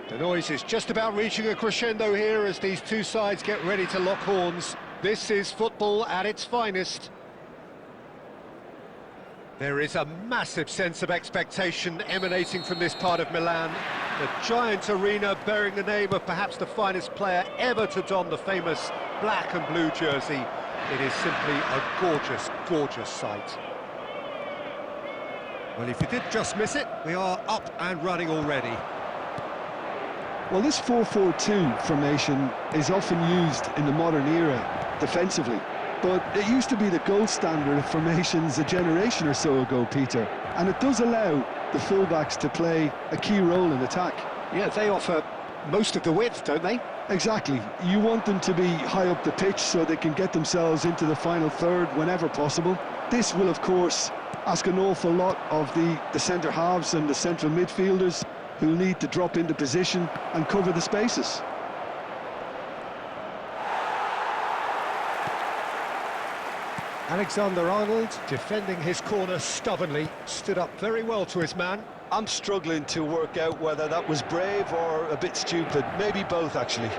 The noise is just about reaching a crescendo here as these two sides get ready to lock horns. This is football at its finest. There is a massive sense of expectation emanating from this part of Milan. The giant arena bearing the name of perhaps the finest player ever to don the famous black and blue jersey. It is simply a gorgeous, gorgeous sight. Well, if you did just miss it, we are up and running already. Well, this 4-4-2 formation is often used in the modern era defensively, but it used to be the gold standard of formations a generation or so ago, Peter, and it does allow the fullbacks to play a key role in attack. Yeah, they offer most of the width, don't they? Exactly. You want them to be high up the pitch so they can get themselves into the final third whenever possible. This will, of course, ask an awful lot of the centre halves and the central midfielders, who'll need to drop into position and cover the spaces. Alexander-Arnold, defending his corner stubbornly, stood up very well to his man. I'm struggling to work out whether that was brave or a bit stupid. Maybe both, actually.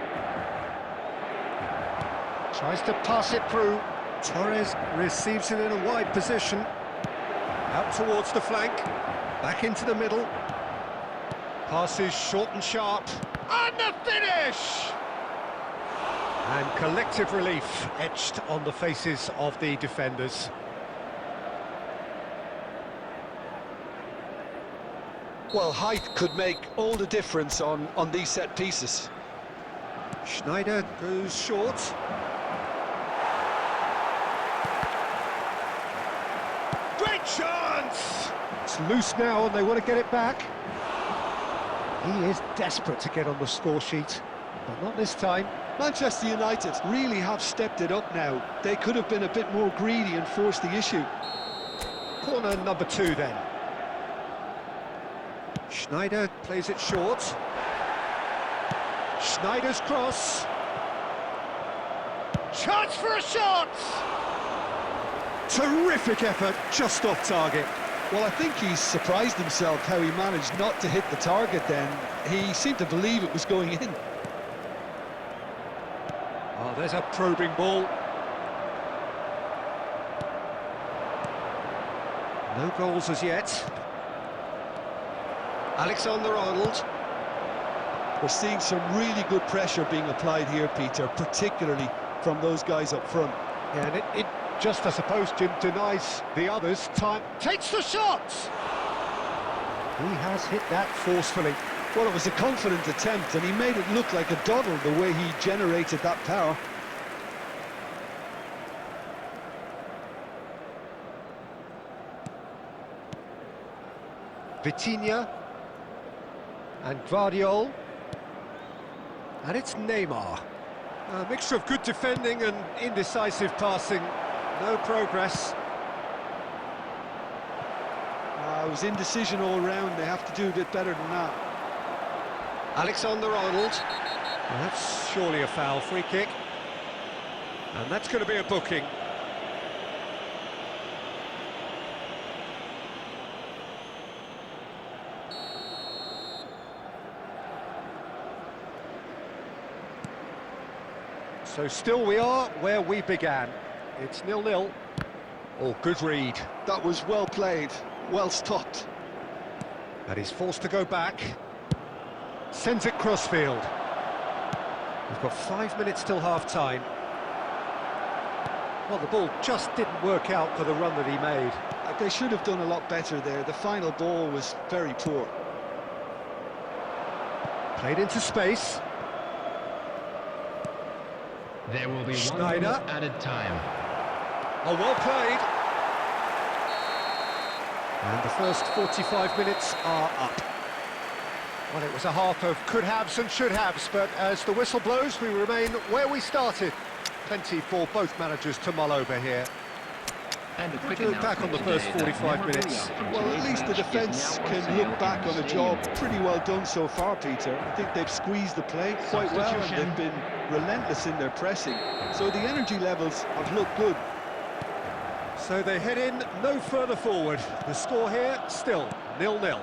Tries to pass it through. Torres receives it in a wide position. Out towards the flank. Back into the middle. Passes short and sharp. And the finish! And collective relief etched on the faces of the defenders. Well, height could make all the difference on these set pieces. Schneider goes short. Great chance! It's loose now and they want to get it back. He is desperate to get on the score sheet, but not this time. Manchester United really have stepped it up now. They could have been a bit more greedy and forced the issue. Corner number 2 then. Schneider plays it short. Schneider's cross. Chance for a shot! Terrific effort, just off target. Well, I think he's surprised himself how he managed not to hit the target then. He seemed to believe it was going in. Oh, there's a probing ball. No goals as yet. Alexander-Arnold. We're seeing some really good pressure being applied here, Peter, particularly from those guys up front. Yeah, and it just, I suppose, Jim, denies the others time. Takes the shot! He has hit that forcefully. Well, it was a confident attempt, and he made it look like a doddle the way he generated that power. Vitinha. And Guardiol. And it's Neymar. A mixture of good defending and indecisive passing. No progress. It was indecision all round. They have to do a bit better than that. Alexander-Arnold. Well, that's surely a foul, free kick. And that's going to be a booking. So still we are where we began. It's 0-0. Oh, good read. That was well played, well stopped. And he's forced to go back. Sends it crossfield. We've got 5 minutes till half-time. Well, the ball just didn't work out for the run that he made. They should have done a lot better there. The final ball was very poor. Played into space. There will be Schneider. 1 minute added time. Oh, well played. And the first 45 minutes are up. Well, it was a half of could-haves and should-haves, but as the whistle blows, we remain where we started. Plenty for both managers to mull over here. And a quick To look back on the first 45 minutes. Well, at least the defence can look back on a job pretty well done so far, Peter. I think they've squeezed the play quite well and they've been relentless in their pressing. So the energy levels have looked good. So they head in no further forward. The score here, still 0-0.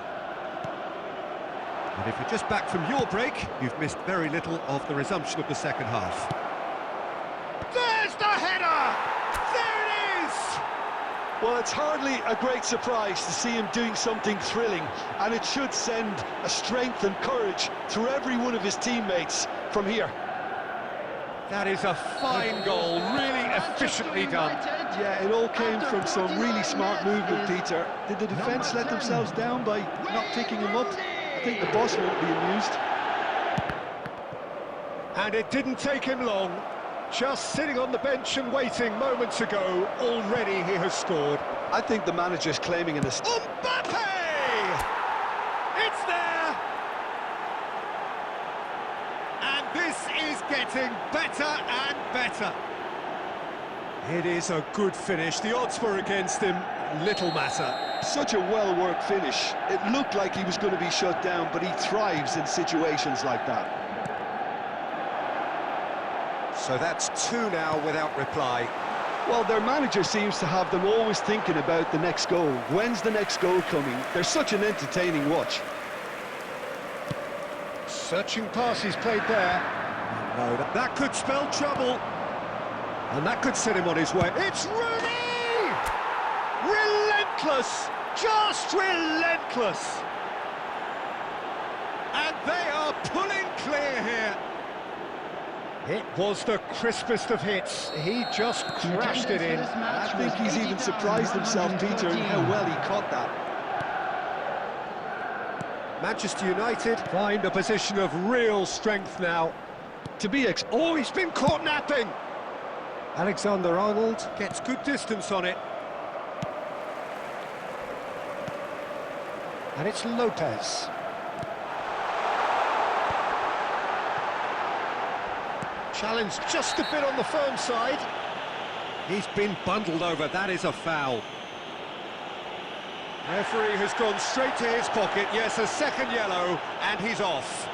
And if you're just back from your break, you've missed very little of the resumption of the second half. There's the header! There it is! Well, it's hardly a great surprise to see him doing something thrilling, and it should send a strength and courage through every one of his teammates from here. That is a fine goal, really efficiently done. Yeah, it all came from some really smart movement, Peter. Did the defence let themselves down by not picking him up? I think the boss won't be amused. And it didn't take him long. Just sitting on the bench and waiting moments ago, already he has scored. I think the manager's claiming an assist. Mbappe! It's there! And this is getting better and better. It is a good finish. The odds were against him. Little matter. Such a well-worked finish. It looked like he was going to be shut down, but he thrives in situations like that. So that's two now without reply. Well, their manager seems to have them always thinking about the next goal. When's the next goal coming? They're such an entertaining watch. Searching passes played there. No, that could spell trouble. And that could set him on his way. It's Rooney! Relentless! Just relentless! And they are pulling clear here. It was the crispest of hits. He just crashed it in. I think he's even surprised himself, Peter, in how well he caught that. Manchester United find a position of real strength now. To be Oh, he's been caught napping! Alexander-Arnold gets good distance on it. And it's Lopez. Challenged just a bit on the firm side. He's been bundled over, that is a foul. Referee has gone straight to his pocket, yes, a second yellow, and he's off.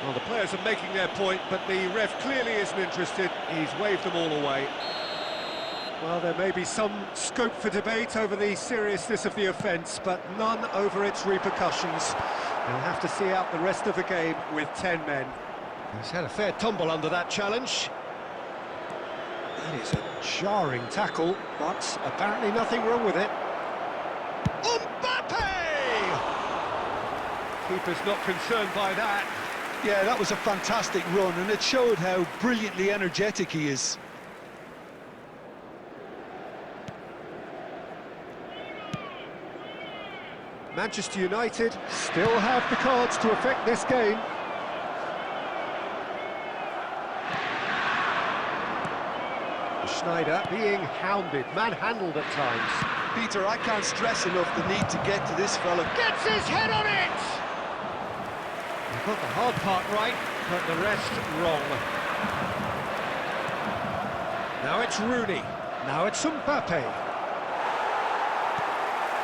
Well, the players are making their point, but the ref clearly isn't interested. He's waved them all away. Well, there may be some scope for debate over the seriousness of the offence, but none over its repercussions. They'll have to see out the rest of the game with 10 men. He's had a fair tumble under that challenge. That is a jarring tackle, but apparently nothing wrong with it. Mbappe! Keeper's not concerned by that. Yeah, that was a fantastic run, and it showed how brilliantly energetic he is. Manchester United still have the cards to affect this game. Schneider being hounded, manhandled at times. Peter, I can't stress enough the need to get to this fella. Gets his head on it! He got the hard part right, but the rest wrong. Now it's Rooney. Now it's Mbappe.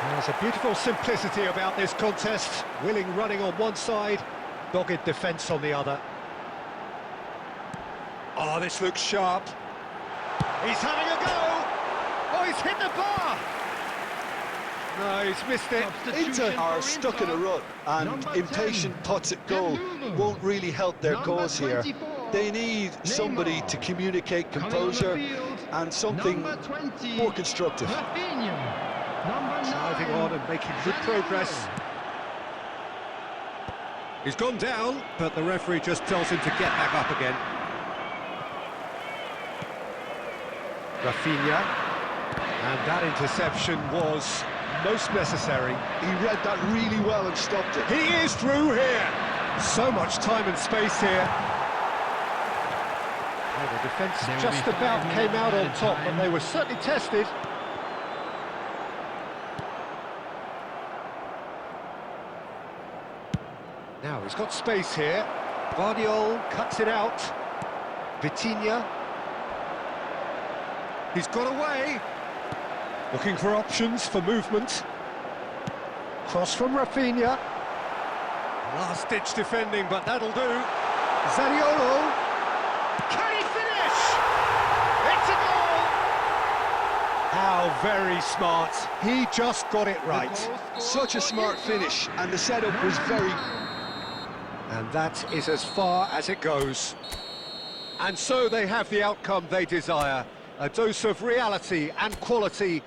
There's a beautiful simplicity about this contest. Willing running on one side, dogged defence on the other. Oh, this looks sharp. He's having a go! Oh, he's hit the bar! No, he's missed it. Inter are stuck in a rut, and impatient putts at goal won't really help their cause here. They need somebody to communicate composure and something more constructive. Driving on and making good progress. He's gone down, but the referee just tells him to get back up again. Rafinha, and that interception was most necessary. He read that really well and stopped it. He is through here. So much time and space here. Well, the defence just about came out on top, but they were certainly tested. Now he's got space here. Guardiola cuts it out. Vitinha. He's got away. Looking for options for movement. Cross from Rafinha. Last-ditch defending, but that'll do. Zaniolo. Can he finish? It's a goal! How very smart. He just got it right. Such a smart finish, and the setup was very... And that is as far as it goes. And so they have the outcome they desire. A dose of reality and quality